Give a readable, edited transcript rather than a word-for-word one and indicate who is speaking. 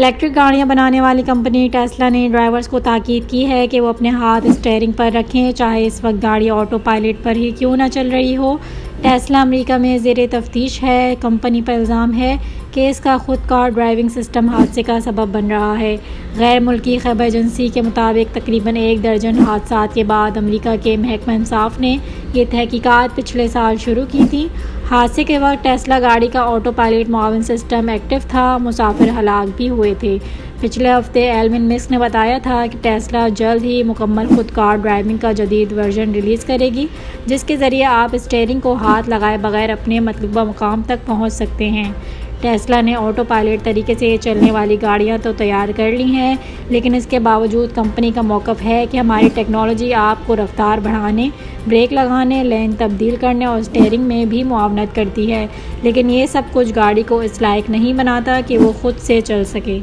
Speaker 1: Electric गाड़ियां बनाने वाली कंपनी टेस्ला ने ड्राइवर्स को ताकीद की है कि वो अपने हाथ स्टीयरिंग पर रखें, चाहे इस वक्त गाड़ी ऑटो पायलट पर ही क्यों ना चल रही हो। टेस्ला अमेरिका में ज़ेरे तफ्तीश है। कंपनी पर इल्ज़ाम है कि इसका खुद कार ड्राइविंग सिस्टम हादसे का सबब बन रहा है। गैर मुल्की खबर एजेंसी के मुताबिक तकरीबन 1 दर्जन हादसात के बाद अमेरिका के महकमा इंसाफ ने ये तहकीकात पिछले साल शुरू की थी। हादसे के वक्त टेस्ला गाड़ी का ऑटो पायलट मुआवन सिस्टम एक्टिव था। मुसाफिर हलाक भी हुए थे। पिछले हफ्ते एल्विन मिस्क ने बताया था कि टेस्ला जल्द ही मुकम्मल खुद कार ड्राइविंग का जदीद वर्जन रिलीज़ करेगी, जिसके ज़रिए आप स्टीयरिंग को हाथ लगाए बगैर अपने मतलूबा मुकाम तक पहुंच सकते हैं। टेस्ला ने ऑटो पायलट तरीके से चलने वाली गाड़ियां तो तैयार कर ली हैं, लेकिन इसके बावजूद कंपनी का मौक़िफ़ है कि हमारी टेक्नोलॉजी आपको रफ्तार बढ़ाने, ब्रेक लगाने, लेन तब्दील करने और स्टीयरिंग में भी मुआवनत करती है, लेकिन ये सब कुछ गाड़ी को इस लायक नहीं बनाता कि वो खुद से चल सके।